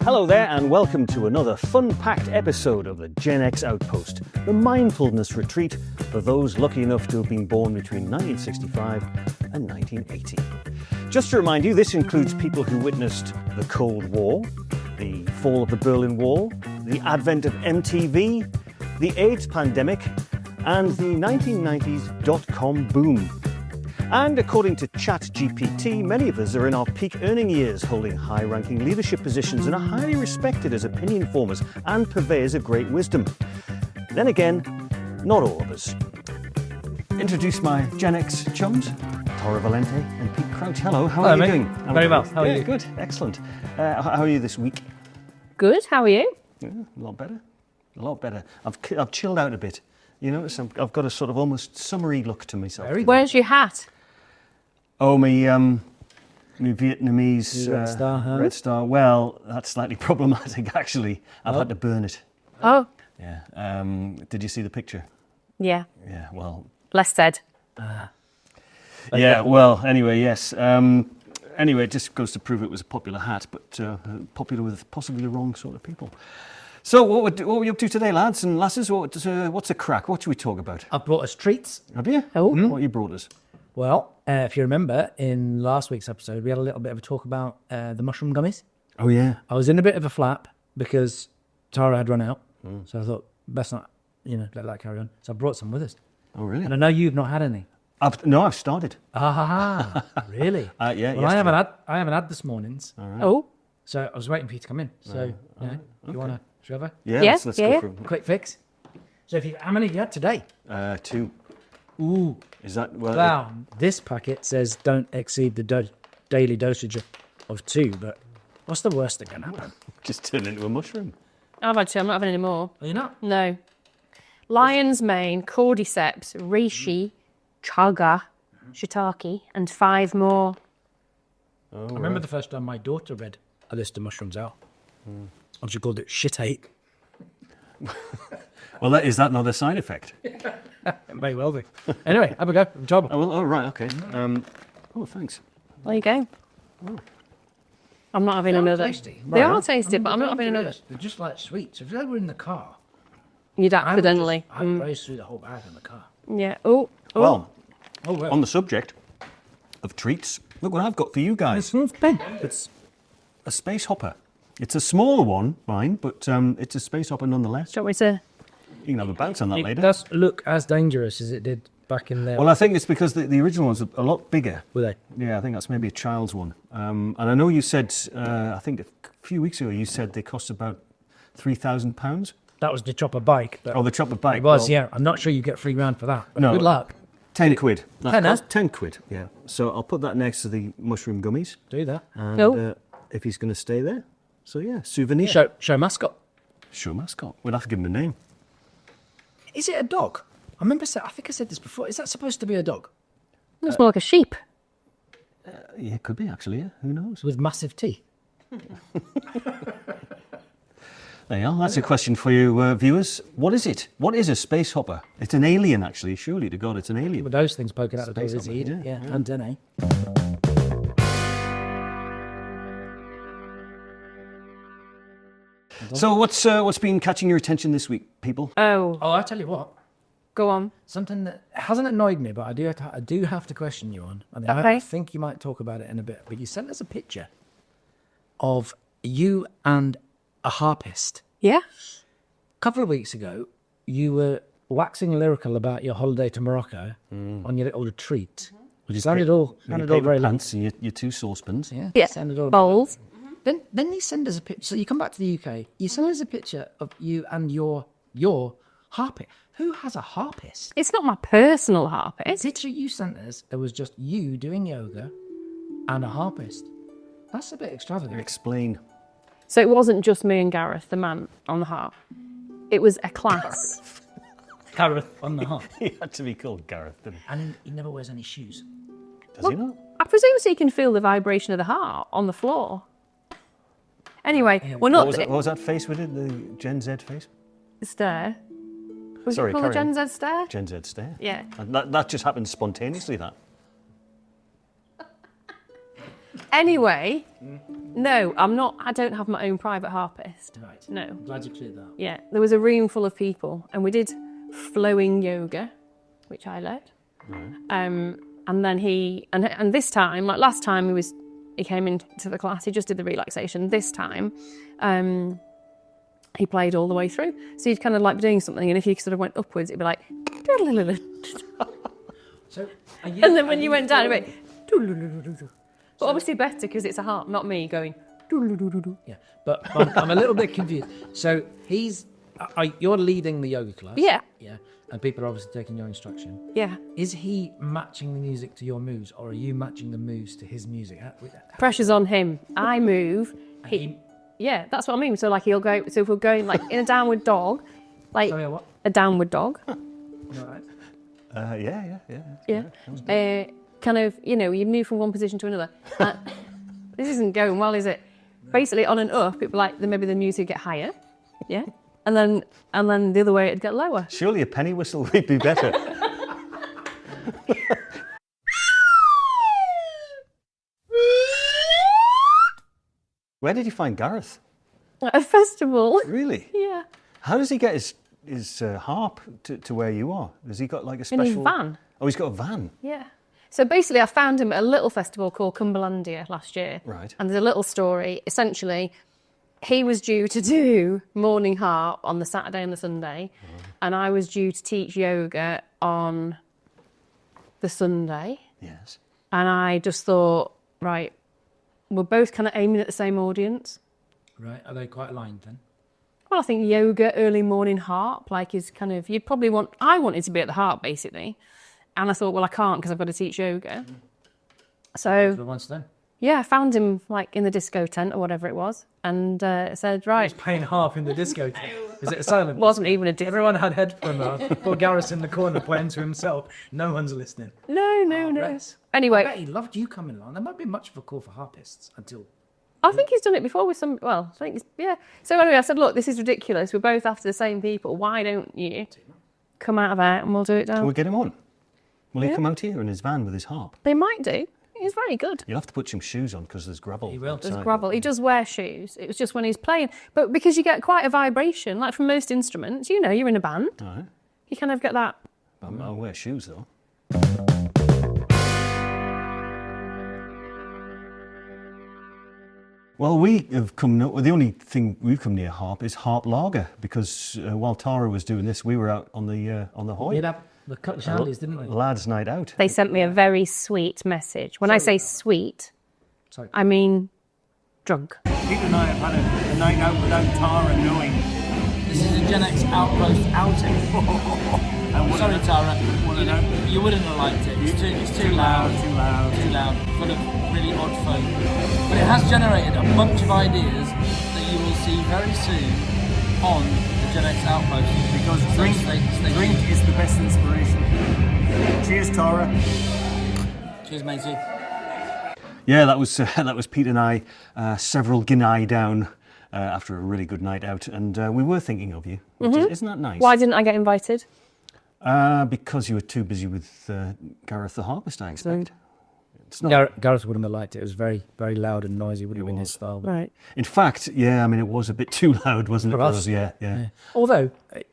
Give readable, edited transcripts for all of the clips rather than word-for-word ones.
Hello there and welcome to another fun-packed episode of the Gen X Outpost, the mindfulness retreat for those lucky enough to have been born between 1965 and 1980. Just to remind you, this includes people who witnessed the Cold War, the fall of the Berlin Wall, the advent of MTV, the AIDS pandemic, and the 1990s dot-com boom. And according to ChatGPT, many of us are in our peak earning years, holding high-ranking leadership positions and are highly respected as opinion formers and purveyors of great wisdom. Then again, not all of us. Introduce my Gen X chums, Tora Valente and Pete Crouch. Hello, how are you doing? Very well, how are you? Good, excellent. How are you this week? Good, how are you? Yeah, a lot better, a lot better. I've chilled out a bit. You notice I've got a sort of almost summery look to myself. Where's your hat? Oh, my Vietnamese Red Star, huh? Red Star. Well, that's slightly problematic, actually. I've had to burn it. Oh, Yeah. Did you see the picture? yeah, Yeah. Well. less said. Yeah. Well. Anyway, yes. Anyway, it just goes to prove it was a popular hat, but popular with possibly the wrong sort of people. So, what were you up to today, lads and lasses? What's the crack? What should we talk about? I've brought us treats. Have you? Oh. What you brought us? Well, if you remember, in last week's episode, we had a little bit of a talk about the mushroom gummies. Oh yeah. I was in a bit of a flap because Tara had run out. So I thought, best not, let that carry on. So I brought some with us. Oh really? And I know you've not had any. I've started. Ah, really? Yeah. Well, I haven't had this morning's. Oh, So I was waiting for you to come in. So, you want to shove her? Yeah. Yeah, Let's yeah, go yeah. for it. Quick fix. So how many have you had today? 2. Ooh. Is that well? Wow, this packet says don't exceed the daily dosage of 2, but what's the worst that can happen? Just turn into a mushroom. I've had 2, I'm not having any more. Are you not? No. Lion's mane, cordyceps, reishi, chaga, shiitake, and 5 more. Oh, I remember the first time my daughter read a list of mushrooms out. And she called it shit-ate. Well, is that not a side effect? It may well be. Anyway, have a go. I'm trouble. Oh, well, oh right, okay. Oh, thanks. There you go. I'm not having another. tasty. They are tasty, but I'm not having another. They're just like sweets. If they were in the car, You'd accidentally. I'd race through the whole bag in the car. Yeah. Oh. Well, Oh, well. on the subject of treats, look what I've got for you guys. It's a space hopper. It's a small one, mine, but it's a space hopper nonetheless. Do you want me to? You can have a bounce on that It later. does look as dangerous as it did back in there. Well, I think it's because the original one's a lot bigger. Were they? Yeah, I think that's maybe a child's one. And I know you said, I think a few weeks ago, you said they cost about £3,000. That was the chopper bike. But Oh, the chopper bike. it was, well, yeah. I'm not sure you get £3,000 for that. But No. good luck. 10 quid. That Tenner? cost 10 quid, yeah. So I'll put that next to the mushroom gummies. Do that. And No. if he's going to stay there. So yeah, souvenir. Show mascot. Show mascot. We'll have to give him a name. Is it a dog? I think I said this before. Is that supposed to be a dog? Looks more like a sheep. Yeah, it could be actually, yeah. Who knows? With massive teeth? There you are. That's a question for you viewers. What is it? What is a space hopper? It's an alien actually, surely to God it's an alien. With those things poking out the door, Space is he? hopper, yeah. Antennae. So what's been catching your attention this week, people? Oh, Oh, I tell you what. go on. Something that hasn't annoyed me, but I do have to question you on. And I Okay. think you might talk about it in a bit. But you sent us a picture of you and a harpist. Yeah. A couple of weeks ago, you were waxing lyrical about your holiday to Morocco on your little retreat. Which is Sounded all very lovely. pants and your 2 saucepans. Yeah. Yeah. Sounded all Bowls. Then you send us a picture. So you come back to the UK. You send us a picture of you and your harpist. Who has a harpist? It's not my personal The harpist. picture you sent us, it was just you doing yoga and a harpist. That's a bit extravagant. Explain. So it wasn't just me and Gareth, the man on the harp. It was a class. Gareth on the harp. He had to be called Gareth, didn't And he never wears any shoes. he? Does he not? I presume so you can feel the vibration of the harp on the floor. Anyway, we're What not was that face we did? The Gen Z face? the stair. Was Sorry, it called the carry Gen on. Z stair? Gen Z stare. Yeah. And that just happened spontaneously, that. Anyway, no, I'm not. I don't have my own private harpist. Right. No. I'm glad you cleared that. Yeah, there was a room full of people, and we did flowing yoga, which I led. Right. And then and this time, like last time, he came into the class. He just did the relaxation. This time, he played all the way through. So you'd kind of like be doing something, and if you sort of went upwards, it'd be like. So, And then when you went down, it went. But obviously better because it's a harp, not me going. yeah, but I'm a little bit confused. So you're leading the yoga class. Yeah. Yeah, and people are obviously taking your instruction. Yeah. Is he matching the music to your moves, or are you matching the moves to his music? Pressure's on him. I move. Yeah, that's what I mean. So like he'll go. So if we're going like in a downward dog, like Sorry, what? a downward dog. You all right? Yeah. Kind of, you move from one position to another. This isn't going well, is it? Basically, on and up, it'd be like maybe the music would get higher, yeah, and then the other way it'd get lower. Surely a penny whistle would be better. Where did you find Gareth? At a festival. Really? Yeah. How does he get his harp to where you are? Has he got like a special... In his van. Oh, he's got a van. Yeah. So basically, I found him at a little festival called Cumberlandia last year. Right. And there's a little story. Essentially, he was due to do morning harp on the Saturday and the Sunday, and I was due to teach yoga on the Sunday. Yes. And I just thought, right, we're both kind of aiming at the same audience. Right. Are they quite aligned then? Well, I think yoga, early morning harp, like is kind of, I wanted to be at the harp basically. And I thought, well, I can't because I've got to teach yoga. So, The ones then. yeah, I found him like in the disco tent or whatever it was and said, right. He's playing harp in the disco tent. Is it a silent? Wasn't even a disco. Everyone had headphones on. Poor Gareth in the corner playing to himself. No one's listening. No. Rest. I Anyway, bet he loved you coming along. There might be much of a call for harpists until... I think he's done it before with some, well, I think it's, yeah. So anyway, I said, look, this is ridiculous. We're both after the same people. Why don't you come out of there and we'll do it down? Can we get him on? Will he come out here in his van with his harp? They might do. He's very good. You'll have to put some shoes on because there's gravel. He will. outside. There's gravel. He does wear shoes. It was just when he's playing. But because you get quite a vibration, like from most instruments, you're in a band. All right. You kind of get that. I'll wear shoes though. Well, we have come. The only thing we've come near harp is harp lager because while Tara was doing this, we were out on the Hoy. We'd have the cut shandies, didn't we? Lads' night out. They sent me a very sweet message. When I say sweet, I mean drunk. Pete and I have had a night out without Tara knowing. This is a Gen X Outpost outing. Sorry, Tara. You wouldn't have liked it. It's too loud. Too loud. Too loud. Full of really odd folk. But it has generated a bunch of ideas that you will see very soon on the Gen X Outpost. Because So drink stay is the best inspiration. Cheers, Tara. Cheers, matey. Yeah, that was Pete and I several guinea down after a really good night out, and we were thinking of you. Isn't that nice? Why didn't I get invited? Because you were too busy with Gareth the harpist, I expect. It's not. Gareth wouldn't have liked it. It was very, very loud and noisy. Wouldn't have been his style. But... Right. In fact, yeah, I mean, it was a bit too loud, wasn't it? For us. Yeah. Although, at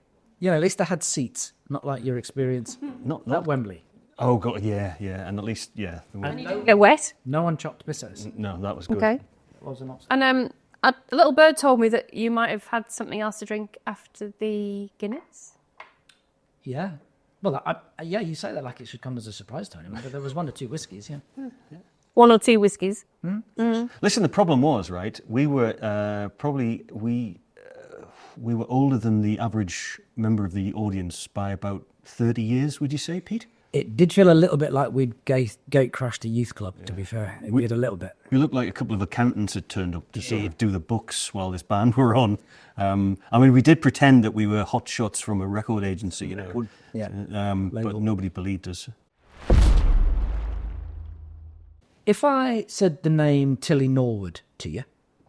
least they had seats, not like your experience Not at Wembley. Oh god, yeah, and at least there were- And you didn't get wet? No one chopped biscuits. no, that was good. Okay. Was an obstacle. And a little bird told me that you might have had something else to drink after the Guinness. Yeah. Well, you say that like it should come as a surprise to him, but there was 1 or 2 whiskies, yeah. 1 or 2 whiskies. Listen, the problem was, right, we were we were older than the average member of the audience by about 30 years, would you say, Pete? It did feel a little bit like we'd gate crashed a youth club, to be fair. We did a little bit. We looked like a couple of accountants had turned up to sort of do the books while this band were on. I mean, we did pretend that we were hot shots from a record agency, Yeah. but nobody believed us. If I said the name Tilly Norwood to you,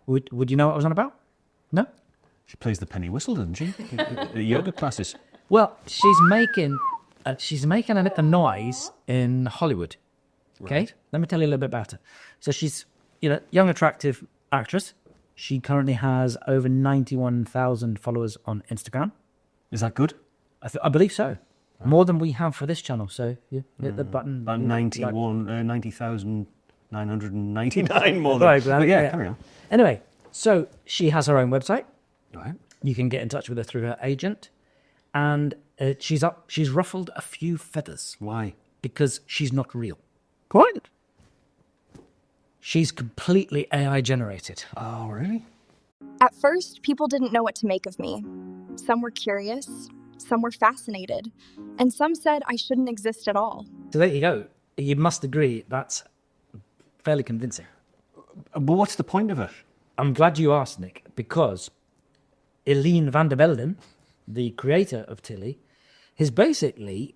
would you know what I was on about? No? She plays the penny whistle, doesn't she? At yoga classes. Well, she's making a noise in Hollywood. Okay, Right. let me tell you a little bit about her. So she's young, attractive actress. She currently has over 91,000 followers on Instagram. Is that good? I believe so. More than we have for this channel. So you hit the button. About 90,999 more than. Right, But yeah, carry on. Anyway, so she has her own website. Right. You can get in touch with her through her agent, and she's ruffled a few feathers Why? because she's not real. What? She's completely AI generated. Oh, really? At first, people didn't know what to make of me. Some were curious, some were fascinated, and some said I shouldn't exist at all. So there you go. You must agree that's fairly convincing. But what's the point of it? I'm glad you asked, Nick, because Eline van der Velden, the creator of Tilly, is basically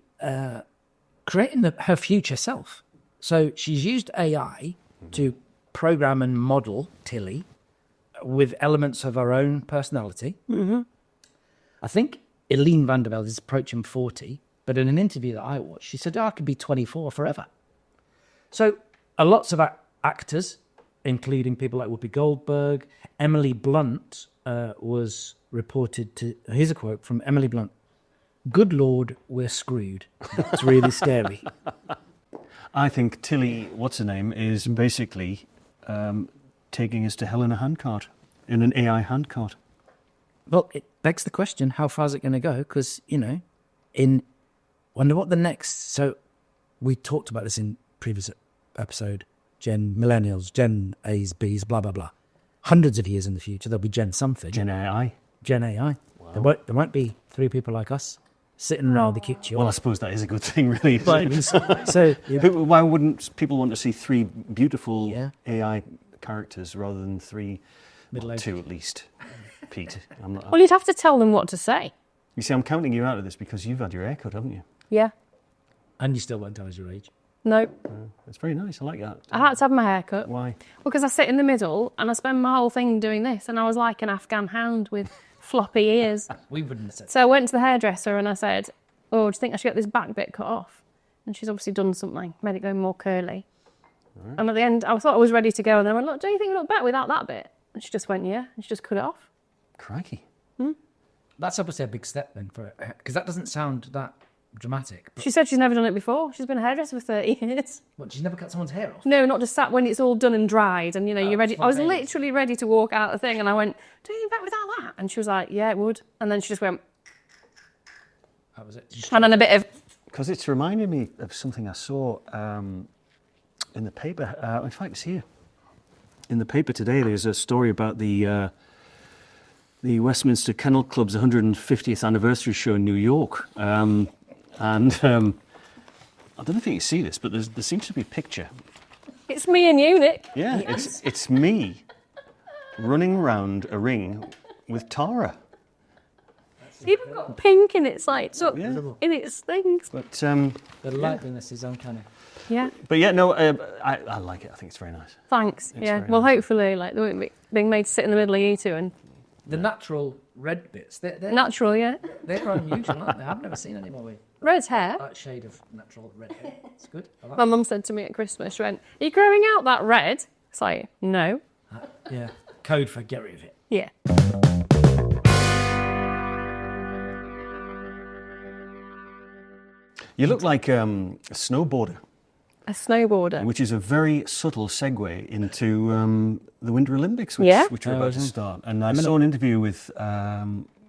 creating her future self. So she's used AI to program and model Tilly with elements of her own personality. Mm-hmm. I think Eline van der Velde is approaching 40, but in an interview that I watched, she said, I could be 24 forever. So lots of actors, including people like Whoopi Goldberg, Emily Blunt was reported to, here's a quote from Emily Blunt, "Good Lord, we're screwed. That's really scary." I think Tilly, what's her name, is basically taking us to hell in a handcart, in an AI handcart. Well, it begs the question, how far is it going to go? Because, wonder what the next... So we talked about this in previous episode, millennials, Gen A's, B's, blah, blah, blah. Hundreds of years in the future, there'll be Gen something. Gen AI. Gen AI. Wow. There won't be three people like us sitting around the kitchen. Well, I suppose that is a good thing, really. But, Why wouldn't people want to see three beautiful AI characters rather than three, two at least? Pete, Well, you'd have to tell them what to say. You see, I'm counting you out of this because you've had your haircut, haven't you? Yeah. And you still won't tell us your age. No. It's very nice. I like that. I had to have my hair cut. Why? Well, because I sit in the middle and I spend my whole thing doing this, and I was like an Afghan hound with floppy ears. We wouldn't have said. So I went to the hairdresser and I said, "Oh, do you think I should get this back bit cut off?" And she's obviously done something, made it go more curly. Right. And at the end, I thought I was ready to go, and then I went, "Look, don't you think you look better without that bit?" And she just went, "Yeah," and she just cut it off. Crikey. That's obviously a big step then for it, because that doesn't sound that dramatic. She said she's never done it before. She's been a hairdresser for 30 years. What, she's never cut someone's hair off? No, not just sat when it's all done and dried, and you're ready. I was literally ready to walk out the thing, and I went, "Do you think better without that?" And she was like, "Yeah, it would." And then she just went. How was it? And then a bit of. Because it's reminded me of something I saw in the paper. In fact, it's here. In the paper today, there's a story about the Westminster Kennel Club's 150th anniversary show in New York. I don't know if you can see this, but there seems to be a picture. It's me and you, Nick. Yeah, it's me running around a ring with Tara. It's even got pink in its like in its things. But the likeliness is uncanny. Yeah. But yeah, no, I like it. I think it's very nice. Thanks. Yeah. Well, hopefully, like they won't be being made to sit in the middle of you two and. The natural red bits, they're natural, yeah. They're unusual, aren't they? I've never seen any more with Red's hair. that shade of natural red hair. It's good. I like My mum said to me at Christmas, she went, "Are you growing out that red?" It's like, no. Yeah, code for get rid of it. Yeah. You look like a snowboarder. A snowboarder. Which is a very subtle segue into the Winter Olympics, which are about to start. And I saw an interview with a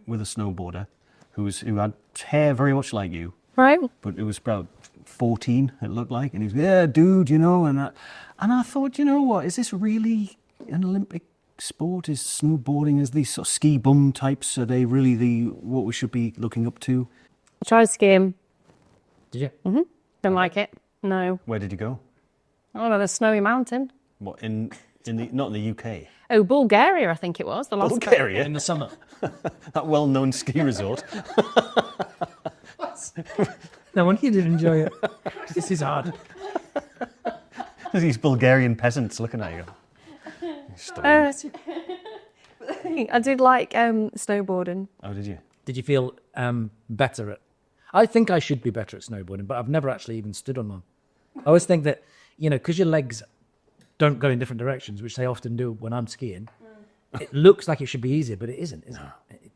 snowboarder who had hair very much like you. Right. But it was about 14, it looked like. And he was, "Yeah, dude, and I thought, you know what, is this really an Olympic sport? Is snowboarding, as these sort of ski bum types, are they really what we should be looking up to?" I tried skiing. Did you? Mm-hmm. Don't like it. No. Where did you go? Oh, no, the snowy mountain. What, not in the UK? Oh, Bulgaria, I think it was. The last Bulgaria? In the summer. That well-known ski resort. No wonder you didn't enjoy it. This is hard. There's these Bulgarian peasants looking at you. I did like snowboarding. Oh, did you? Did you feel better at... I think I should be better at snowboarding, but I've never actually even stood on one. I always think that, because your legs don't go in different directions, which they often do when I'm skiing. It looks like it should be easier, but it isn't, is it?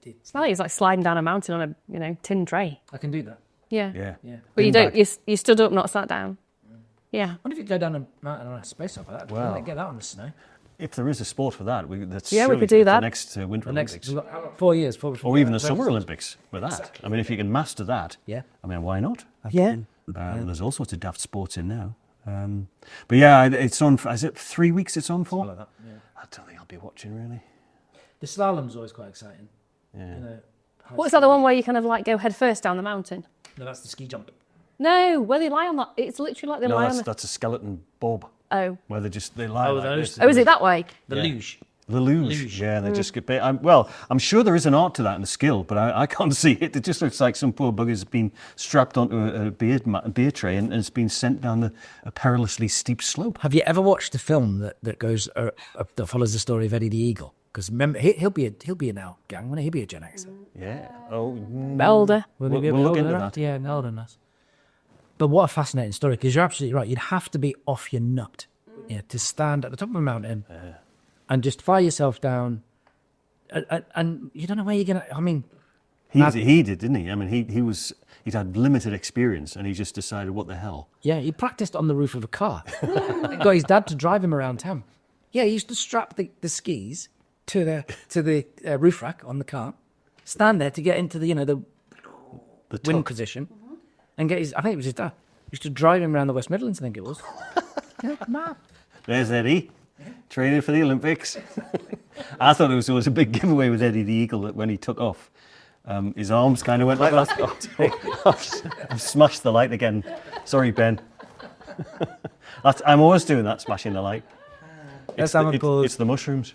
It's not like it's like sliding down a mountain on a tin tray. I can do that. Yeah. Yeah. But you Bin don't. bag. You stood up, not sat down. Yeah. What if you go down a mountain on a space up like that? Wow. Well, get that on the snow. If there is a sport for that, that's Yeah, we surely could do the that. next Winter The next Olympics. we've got, how long? 4 years. Or even the Summer Olympics with that. I mean, if you can master that, Yeah. I mean, why not? Yeah. There's all sorts of daft sports in now. But yeah, it's on. Is it 3 weeks? It's on for. Like that, yeah. I don't think I'll be watching really. The slalom's always quite exciting. Yeah. You know, What's that? The one where you kind of like go head first down the mountain? no, that's the ski jump. No, where they lie on that. It's literally like they No, lie on the. that's a skeleton bob Oh. where they lie. Oh, like those- this. Oh, is it that way? The Yeah. luge. The luge, Luge. yeah, they just get bit. I'm sure there is an art to that and a skill, but I can't see it. It just looks like some poor bugger's been strapped onto a beer tray and it's been sent down a perilously steep slope. Have you ever watched the film that goes that follows the story of Eddie the Eagle? Because remember, he'll be a now gang, won't he? He'll be a Gen X. Yeah. Oh, Older. We'll look into that. Yeah, older than us. But what a fascinating story, because you're absolutely right. You'd have to be off your nut to stand at the top of a mountain and just fire yourself down. And you don't know where you're going to... I mean... He did, didn't he? I mean, he'd had limited experience and he just decided, what the hell? Yeah, he practiced on the roof of a car. He got his dad to drive him around town. Yeah, he used to strap the skis to the roof rack on the car, stand there to get into the The wind tuck. position, and get his... I think it was his dad. He used to drive him around the West Midlands, I think it was. Yeah, man. There's Eddie, training for the Olympics. I thought it was a big giveaway with Eddie the Eagle that when he took off, his arms kind of went like that. I've smashed the light again. Sorry, Ben. I'm always doing that, smashing the light. Let's have a pause. It's the mushrooms.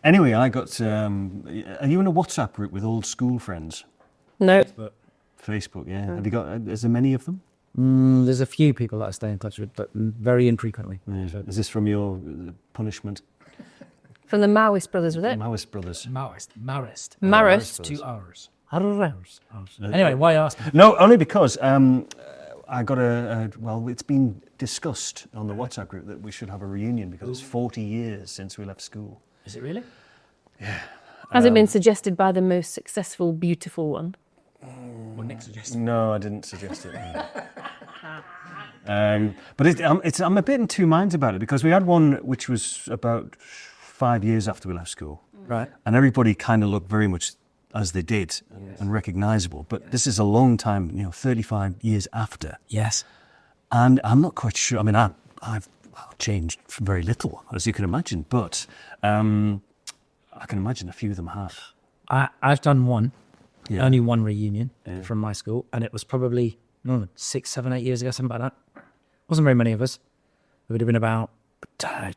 Anyway, I got. Are you in a WhatsApp group with old school friends? No. Facebook, yeah. Have you got? Is there many of them? There's a few people that I stay in touch with, but very infrequently. Yeah. Is this from your punishment? From the Maoist brothers, was it? Maoist brothers. Marist. Marist. 2 hours. Anyway, why ask? No, only because I got well, it's been discussed on the WhatsApp group that we should have a reunion because it's 40 years since we left school. Is it really? Has it been suggested by the most successful, beautiful one? What Nick suggested. No, I didn't suggest it. But I'm a bit in two minds about it because we had one which was about 5 years after we left school. Right. And everybody kind of looked very much as they did and recognisable. But this is a long time, 35 years after. Yes. And I'm not quite sure. I mean, I've changed very little, as you can imagine, but I can imagine a few of them have. I've done one, Yeah. only one reunion from my school, and it was probably 6, 7, 8 years ago, something like that. Wasn't very many of us. There would have been about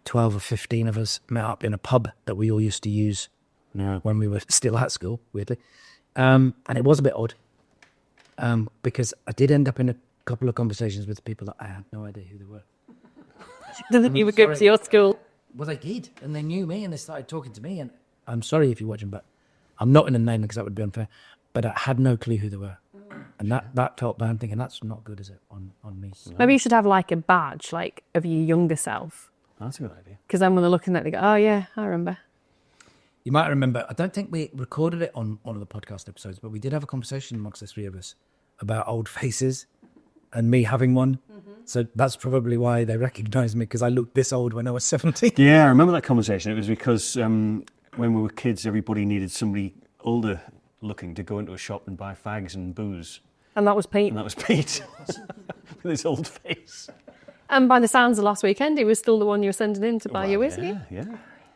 12 or 15 of us met up in a pub that we all used to use when we were still at school, weirdly. And it was a bit odd because I did end up in a couple of conversations with people that I had no idea who they were. Didn't you go to your school? Well, they did, and they knew me, and they started talking to me. And I'm sorry if you're watching, but I'm not going to name them because that would be unfair. But I had no clue who they were, and that felt bad. I'm thinking that's not good, is it, on me? Maybe you should have like a badge, like of your younger self. That's a good idea. Because then when they're looking at it, they go, "Oh yeah, I remember." You might remember. I don't think we recorded it on one of the podcast episodes, but we did have a conversation amongst the three of us about old faces, and me having one. So that's probably why they recognised me, because I looked this old when I was 17. Yeah, I remember that conversation. It was because when we were kids, everybody needed somebody older looking to go into a shop and buy fags and booze. And that was Pete. And that was Pete with his old face. And by the sounds of last weekend, he was still the one you were sending in to buy your whiskey. Yeah.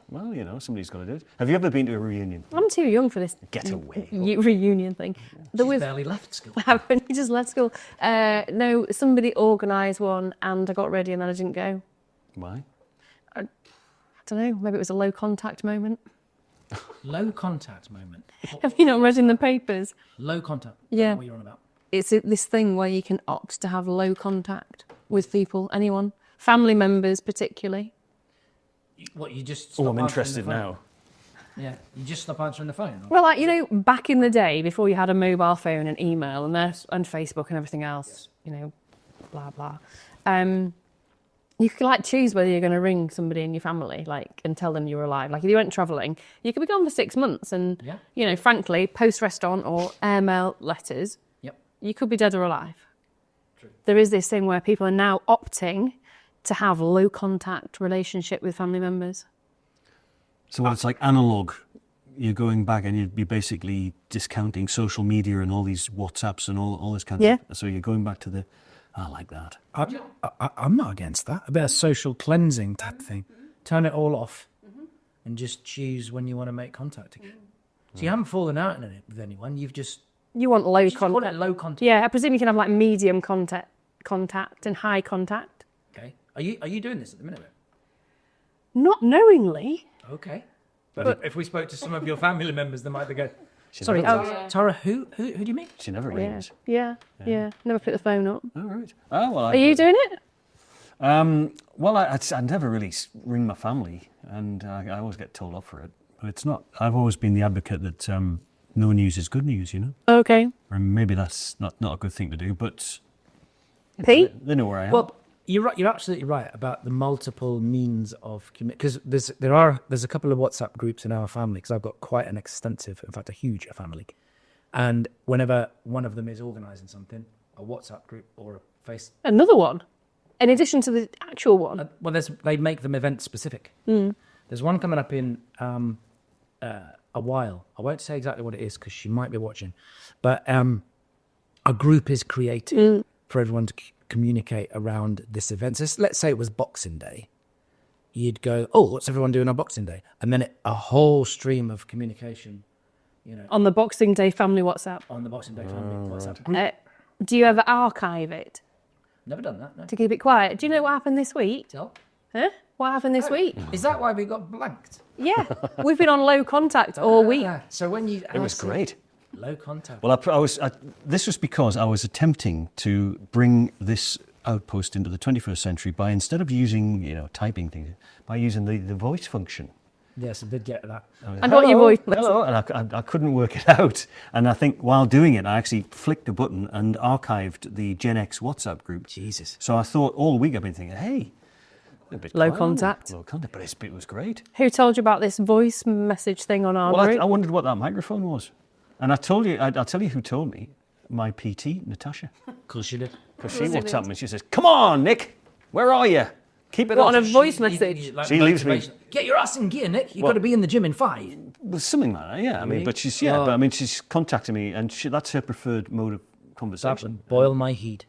Well, somebody's got to do it. Have you ever been to a reunion? I'm too young for this Get away. reunion thing. There was Barely left school. happened. He just left school. No, somebody organised one, and I got ready, and then I didn't go. Why? I don't know. Maybe it was a low contact moment. Low contact moment. Have you not read in the papers? Low contact. Yeah. What you're on about? It's this thing where you can opt to have low contact with people, anyone, family members particularly. What you just? Oh, stop I'm answering interested the phone? now. Yeah, you just stop answering the phone. Well, like, you know, back in the day, before you had a mobile phone and email and Facebook and everything else, you know, blah, blah. You could, like, choose whether you're going to ring somebody in your family, like, and tell them you were alive. Like, if you went travelling, you could be gone for 6 months and, you know, frankly, post-restaurant or airmail letters, you could be dead or alive. True. There is this thing where people are now opting to have low-contact relationship with family members. So it's like analog. You're going back and you'd be basically discounting social media and all these WhatsApps and all this kind of stuff. So you're going back to the, I like that. I'm not against that. A bit of social cleansing type thing. Turn it all off and just choose when you want to make contact again. So you haven't fallen out with anyone. You've just... You want low contact. Call it low contact. Yeah, I presume you can have, like, medium contact and high contact. Okay. Are you doing this at the minute? Not knowingly. Okay. But if we spoke to some of your family members, they might be going, Sorry, Tara, who do you mean? She never rings. Yeah. Never pick the phone up. All right. Oh, well, Are you doing it? Well, I never really ring my family, and I always get told off for it. But it's not. I've always been the advocate that no news is good news, you know. Okay. Or maybe that's not a good thing to do, but Pete? they know where I am. Well, you're right. You're absolutely right about the multiple means of because there's a couple of WhatsApp groups in our family because I've got quite an extensive, in fact, a huge family, and whenever one of them is organising something, a WhatsApp group or a face. Another one, in addition to the actual one. They make them event specific. There's one coming up in a while. I won't say exactly what it is because she might be watching, but a group is created for everyone to communicate around this event. So let's say it was Boxing Day. You'd go, oh, what's everyone doing on Boxing Day? And then a whole stream of communication, you know. On the Boxing Day family WhatsApp. On the Boxing Day family WhatsApp group. Do you ever archive it? Never done that, no. To keep it quiet. Do you know what happened this week? Tell. Huh? What happened this week? Is that why we got blanked? Yeah. We've been on low contact all week. So when you... It was great. Low contact. Well, this was because I was attempting to bring this outpost into the 21st century by, instead of using, typing things, by using the voice function. Yes, I did get that. And what your voice... Hello, and I couldn't work it out. And I think while doing it, I actually flicked a button and archived the Gen X WhatsApp group. Jesus. So I thought all week I've been thinking, hey, a bit Low quiet, contact. Low contact, but it was great. Who told you about this voice message thing on our group? I wondered what that microphone was. And I'll tell you who told me. My PT, Natasha. Of course you did. Because she WhatsApped me. She says, come on, Nick. Where are you? Keep it What, up. on a voice message? She leaves me. Get your ass in gear, Nick. You've got to be in the gym in 5. Well, something like that, yeah. I mean, but she's contacted me, and that's her preferred mode of That conversation. would boil my heat.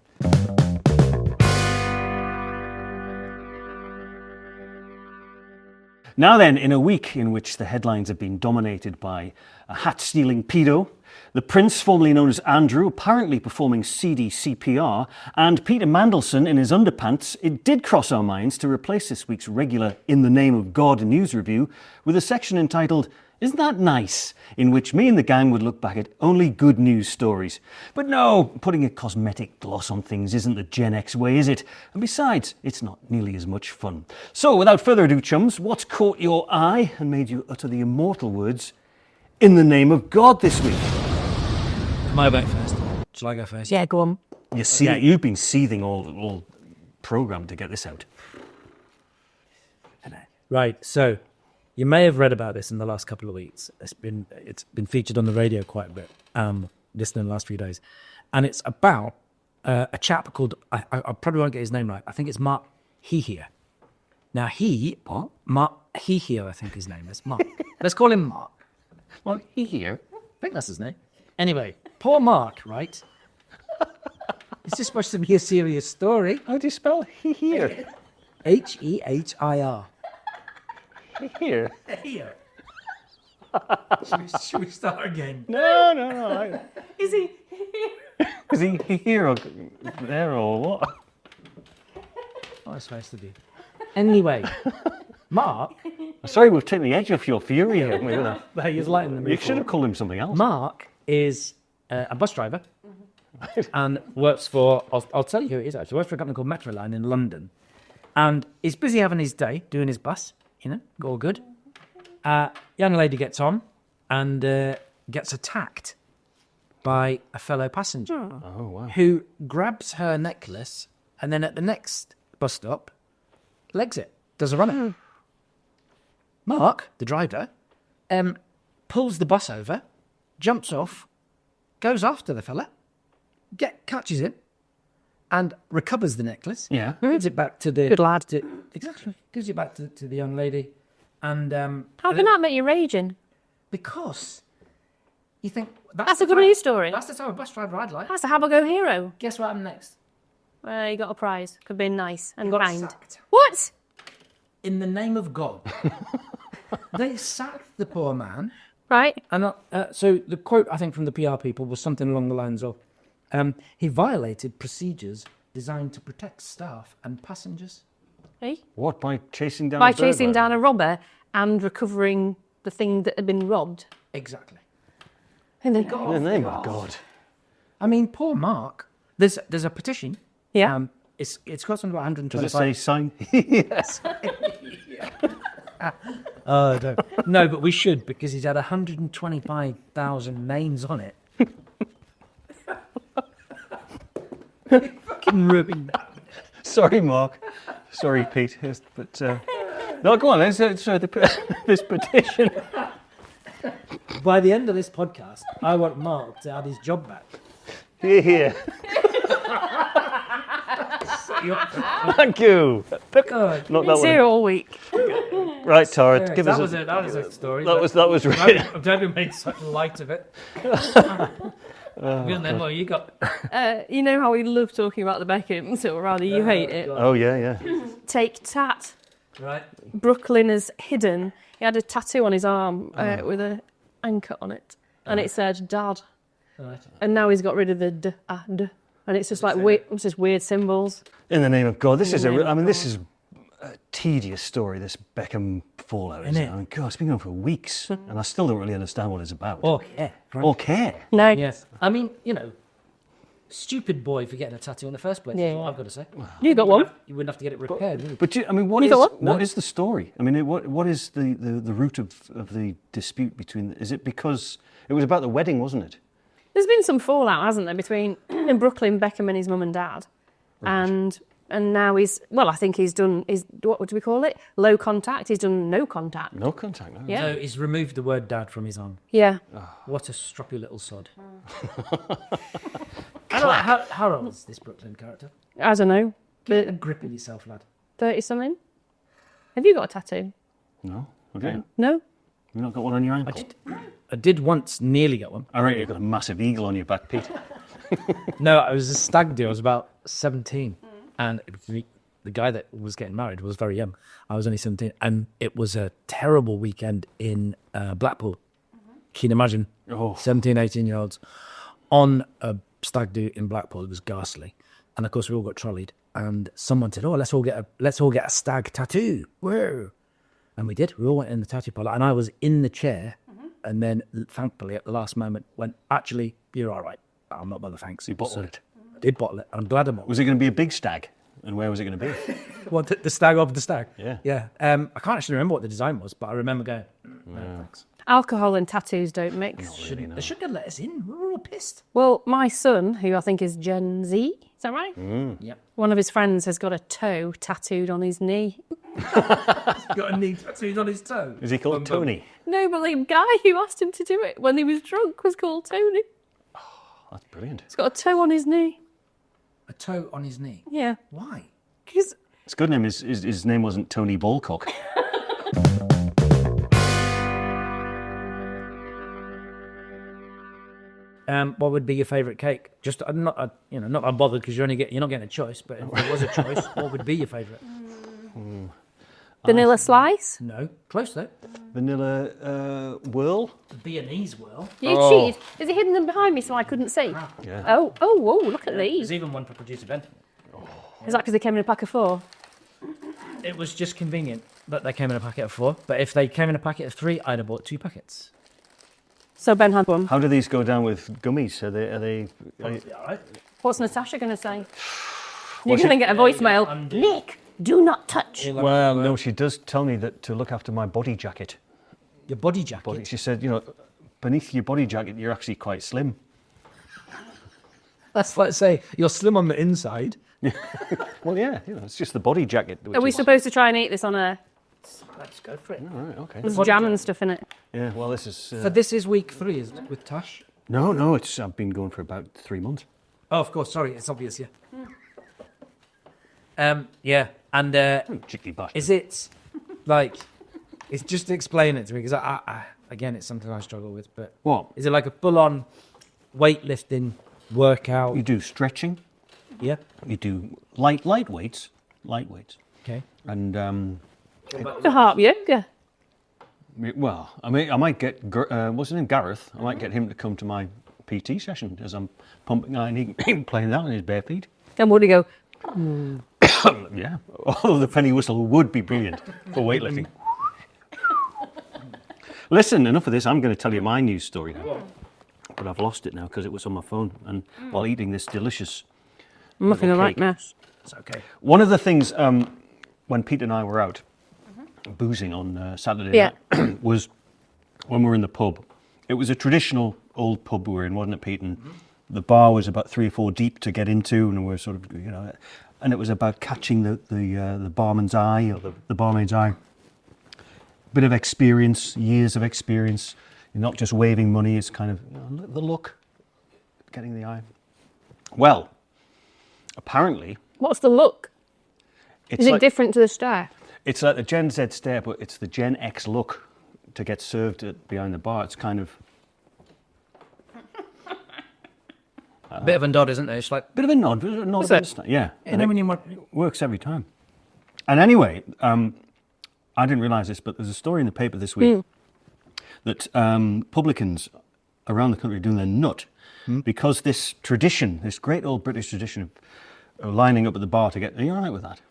Now then, in a week in which the headlines have been dominated by a hat-stealing pedo, the prince, formerly known as Andrew, apparently performing seedy CPR, and Peter Mandelson in his underpants, it did cross our minds to replace this week's regular In the Name of God news review with a section entitled Isn't That Nice?, in which me and the gang would look back at only good news stories. But no, putting a cosmetic gloss on things isn't the Gen X way, is it? And besides, it's not nearly as much fun. So, without further ado, chums, what's caught your eye and made you utter the immortal words, In the Name of God, this week? Am I back first? Shall I go first? Yeah, go on. You've been seething all programme to get this out. Right, so you may have read about this in the last couple of weeks. It's been featured on the radio quite a bit, just in the last few days. And it's about a chap called, I probably won't get his name right, I think it's Mark Hehere. Now Mark Hehere, I think his name is. Mark. Let's call him Mark. Well, Hehere. I think that's his name. Anyway, poor Mark, right? Is this supposed to be a serious story? How do you spell Hehere? Hehir. Here. Here. Should we start again? No. Is he? Is he here or there or what? What am I supposed to do? Anyway, Mark. Sorry, we've taken the edge off your fury here. He's lighting the mood. You should have called him something else. Mark is a bus driver and works for, I'll tell you who it is actually, works for a company called Metroline in London. And he's busy having his day, doing his bus, all good. Young lady gets on and gets attacked by a fellow passenger Oh, wow. who grabs her necklace and then at the next bus stop, legs it, does a runner. Mark, the driver, pulls the bus over, jumps off, goes after the fella, catches him, and recovers the necklace. Yeah. Gives it back to the Good lad. exactly. Gives it back to the young lady, and How can that make you raging? because you think That's the a good type- news story. That's the type of bus driver I'd like. That's a Habago hero. Guess what happened next? You got a prize. Could be nice and Got kind. sacked. What? In the name of God, they sacked the poor man. Right. And so the quote I think from the PR people was something along the lines of, "He violated procedures designed to protect staff and passengers." Hey? What, by chasing down By a chasing burglar? down a robber and recovering the thing that had been robbed. Exactly. And then, In the name of God. I mean, poor Mark. There's a petition. yeah. It's got something about Does it 125. say sign? Yes. Oh, don't. No, but we should because he's had 125,000 names on it. Fucking rubbing that. Sorry, Mark. Sorry, Pete. Yes, but no, go on. Let's this petition. By the end of this podcast, I want Mark to have his job back. Here, here. Thank you. Oh, Not He's that here one. all week. Right, Tara. Give us that was a story. that was really. I'm glad we made such light of it. And then what you got? You know how we love talking about the Beckhams, or rather you hate it. Oh yeah, yeah. Take Tat. Right. Brooklyn has hidden. He had a tattoo on his arm with an anchor on it. And it said Dad. Right. And now he's got rid of the D, D. And it's just like weird, it's just weird symbols. In the name of God, this is name of this is a tedious story. This Beckham fallout, isn't it? I mean, God, it's been going on for weeks, and I still don't really understand what it's about. Oh, yeah. Right. Or care. No. Yes. I mean, stupid boy for getting a tattoo in the first place. Yeah. Is what I've got to say. You got one. You wouldn't have to get it repaired, would you? But I mean, what You is got what is the story? I mean, what is the root of the dispute between? Is it because it was about the wedding, wasn't it? There's been some fallout, hasn't there, between Brooklyn Beckham and his mum and dad. Right. And now I think he's done, what do we call it? Low contact. He's done no contact. No contact. No. Yeah. So he's removed the word dad from his arm. Yeah. What a stroppy little sod. How old is this Brooklyn character? I don't know. Get a grip of yourself, lad. 30-something? Have you got a tattoo? No. Okay. No? You've not got one on your ankle. I did once nearly get one. I reckon you've got a massive eagle on your back, Pete. No, I was a stag do. I was about 17. And the guy that was getting married was very young. I was only 17. And it was a terrible weekend in Blackpool. Can you imagine? Oh. 17, 18-year-olds on a stag do in Blackpool. It was ghastly. And of course, we all got trolleyed. And someone said, "Oh, let's all get a stag tattoo." Whoa. And we did. We all went in the tattoo parlour. And I was in the chair. And then, thankfully, at the last moment, went, "Actually, you're all right. I'm not bothered, thanks." You bottled it. I did bottle it. And I'm glad I'm Was it going to be a big stag? And where was it going to be? What, the stag of the stag? Yeah. Yeah. I can't actually remember what the design was, but I remember going, no, thanks. Alcohol and tattoos don't mix. They shouldn't have let us in. We were all pissed. Well, my son, who I think is Gen Z, is that right? Yep. One of his friends has got a toe tattooed on his knee. Got a knee tattooed on his toe. Is he called Tony? No, but the guy who asked him to do it when he was drunk was called Tony. That's brilliant. He's got a toe on his knee. A toe on his knee. Yeah. Why? Because His good name is his name wasn't Tony Ballcock. What would be your favourite cake? Just not unbothered because you're not getting a choice. But if there was a choice, what would be your favourite? vanilla slice. No, close though. Vanilla whirl. The Viennese whirl. You cheated. Is he hidden them behind me so I couldn't see? Yeah. Oh, whoa, look at There's these. even one for producer Ben. Is that because they came in a pack of 4? It was just convenient that they came in a packet of 4. But if they came in a packet of 3, I'd have bought 2 packets. So Ben had one. How do these go down with gummies? Are they All right. What's Natasha going to say? You're going to get a voicemail. Nick, do not touch. Well, no, she does tell me that to look after my body jacket. Your body jacket. But she said, you know, beneath your body jacket, you're actually quite slim. That's like say you're slim on the inside. Well, yeah, you know, it's just the body jacket. Are we supposed to try and eat this on a... Let's go for it. All right, okay. There's jam and stuff in it. Yeah, well, this is... So this is week 3, isn't it, with Tash? No, I've been going for about 3 months. Oh, of course. Sorry, it's obvious. Yeah. Yeah, and Chickly bash. is it like? It's just to explain it to me because I again, it's something I struggle with. But What? is it like a full-on weightlifting workout? You do stretching. Yeah. You do light weights. Okay. And, The harp yoga. well, I mean, I might get, what's his name, Gareth? I might get him to come to my PT session as I'm pumping iron. He can play that on his bare feet. And would he go, Yeah, although the penny whistle would be brilliant for weightlifting. Listen, enough of this. I'm going to tell you my news story now. But I've lost it now because it was on my phone and while eating this delicious muffin a little right cake. mess? It's okay. One of the things when Pete and I were out boozing on Saturday night was when we were in the pub. It was a traditional old pub we were in, wasn't it, Pete? And the bar was about 3 or 4 deep to get into, and we were sort of, you know, and it was about catching the barman's eye or the barmaid's eye. Bit of experience, years of experience. You're not just waving money, it's kind of, you know, the look, getting the eye. Well, apparently... What's the look? It's Is it like, different to the stare? It's like the Gen Z stare, but it's the Gen X look to get served behind the bar. It's kind of... A bit of a nod, isn't there? It's like Bit of a nod, Is it? yeah. and then when you Works every time. And anyway, I didn't realise this, but there's a story in the paper this week that publicans around the country are doing their nut because this tradition, this great old British tradition of lining up at the bar to get... Are you all right with that?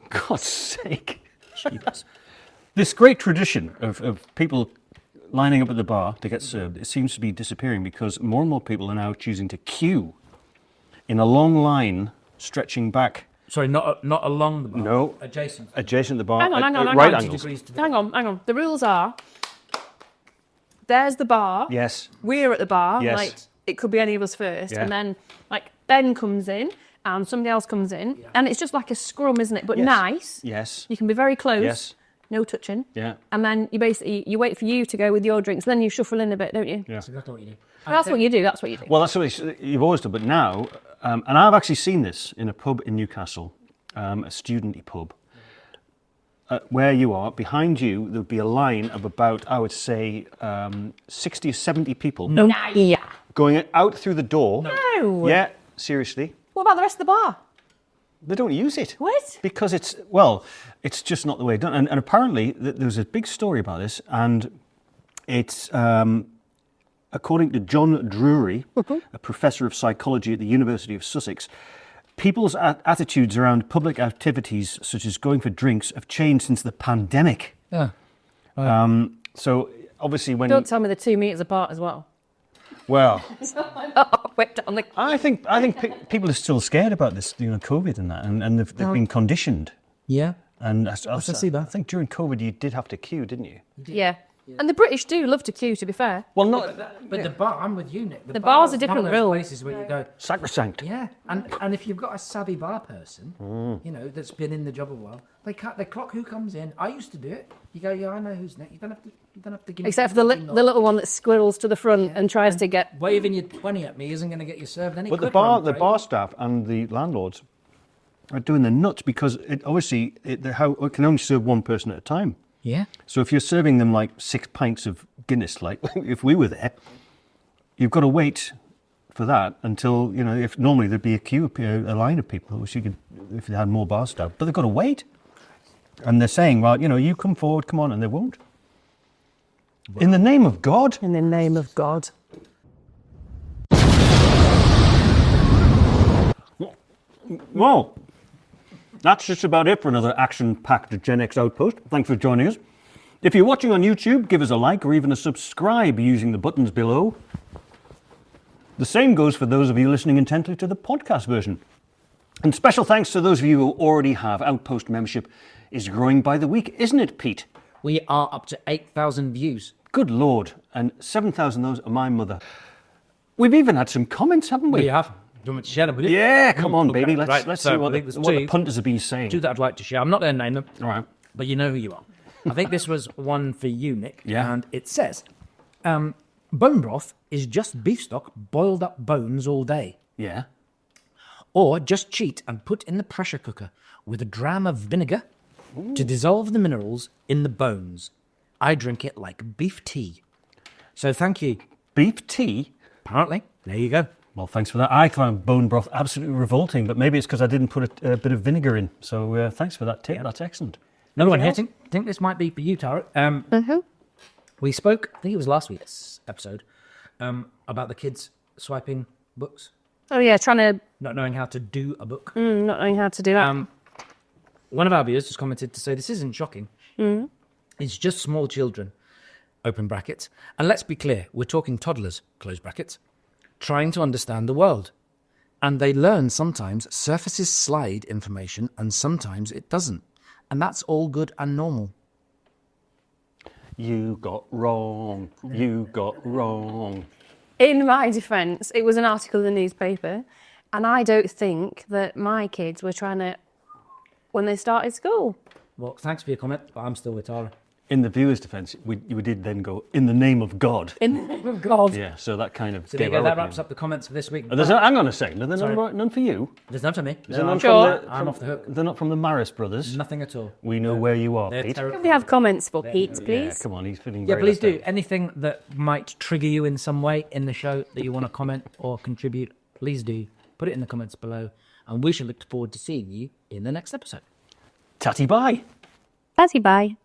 God's sake. Jeez. This great tradition of people lining up at the bar to get served, it seems to be disappearing because more and more people are now choosing to queue in a long line stretching back. Sorry, not along the bar. No. Adjacent. Adjacent to the bar. Hang on, at hang on, hang right on. angles. Degrees to the Hang on. The rules are, there's the bar. Yes. We're at the bar. Yes. Like, it could be any of us first. Yeah. And then, like, Ben comes in and somebody else comes in. Yeah. And it's just like a scrum, isn't it? But Yes. nice. Yes. You can be very close. Yes. No touching. Yeah. And then you basically, you wait for you to go with your drinks. Then you shuffle in a bit, don't you? Yeah. That's exactly what you do. That's what you do. That's what you do. Well, that's what you've always done. But now, and I've actually seen this in a pub in Newcastle, a student-y pub, where you are, behind you, there'll be a line of about, I would say, 60 or 70 people Yeah. going out through the door. No. Yeah, seriously. What about the rest of the bar? They don't use it. What? Because it's just not the way it's done. And apparently, there was a big story about this, and it's, according to John Drury, a professor of psychology at the University of Sussex, people's attitudes around public activities, such as going for drinks, have changed since the pandemic. Yeah. So, obviously, when... Don't tell me they're 2 meters apart as well. Well... Wait, on the... I think people are still scared about this, you know, COVID and that, and they've been conditioned. Yeah. And I see that. I think during COVID you did have to queue, didn't you? Yeah. And the British do love to queue, to be fair. Well, not But the bar, I'm with you, Nick. The bar's a is different one of those rule. places where you go, sacrosanct. yeah, and if you've got a savvy bar person, you know, that's been in the job a while, they clock who comes in. I used to do it. You go, yeah, I know who's next. You don't have to give me. Except for the little one that squirrels to the front and tries to get... Waving your 20 at me isn't going to get you served any But the quicker, I'm bar afraid. staff and the landlords are doing the nuts because it can only serve one person at a time. Yeah. So if you're serving them like 6 pints of Guinness, like if we were there, you've got to wait for that until, you know, if normally there'd be a line of people, which you could, if they had more bar staff, but they've got to wait. And they're saying, well, you know, you come forward, come on, and they won't. In the name of God. In the name of God. Well, that's just about it for another action-packed Gen X Outpost. Thanks for joining us. If you're watching on YouTube, give us a like or even a subscribe using the buttons below. The same goes for those of you listening intently to the podcast version. And special thanks to those of you who already have. Outpost membership is growing by the week, isn't it, Pete? We are up to 8,000 views. Good Lord. And 7,000 of those are my mother. We've even had some comments, haven't we? We have. Do you want me to share them with you? Yeah, come on, Okay, baby. right, Let's so see I what think there's the two. punters have been saying. Two that I'd like to share. I'm not going to name them, All right. but you know who you are. I think this was one for you, Nick. Yeah. And it says, bone broth is just beef stock boiled up bones all day. Yeah. Or just cheat and put in the pressure cooker with a dram of vinegar to dissolve the minerals in the bones. I drink it like beef tea. So thank you. Beef tea? Apparently. There you go. Well, thanks for that. I found bone broth absolutely revolting, but maybe it's because I didn't put a bit of vinegar in. So thanks for that tip. That's excellent. Another one here. Think this might be for you, Tara. We spoke, I think it was last week's episode, about the kids swiping books, Oh yeah, trying to not knowing how to do a book. not knowing how to do that. One of our viewers just commented to say this isn't shocking. It's just small children, open brackets. And let's be clear, we're talking toddlers, close brackets, trying to understand the world. And they learn sometimes surfaces slide information and sometimes it doesn't. And that's all good and normal. You got wrong. You got wrong. In my defence, it was an article in the newspaper, and I don't think that my kids were trying to when they started school. Well, thanks for your comment, but I'm still with Tara. In the viewer's defence, we did then go, in the name of God. In the name of God. Yeah, so that kind of So there gave you go, our that wraps opinion. up the comments for this week. Hang on a second, are there Sorry. none for you? There's none for me. Is there No, none I'm, Sure. I'm off the hook. They're not from the Maris brothers. Nothing at all. We know where you are, They're Pete. terrible. Can we have comments for Pete, Yeah, please? come on, he's feeling Yeah, very please left do. out. Anything that might trigger you in some way in the show that you want to comment or contribute, please do. Put it in the comments below. And we shall look forward to seeing you in the next episode. Tatty bye. Tatty bye.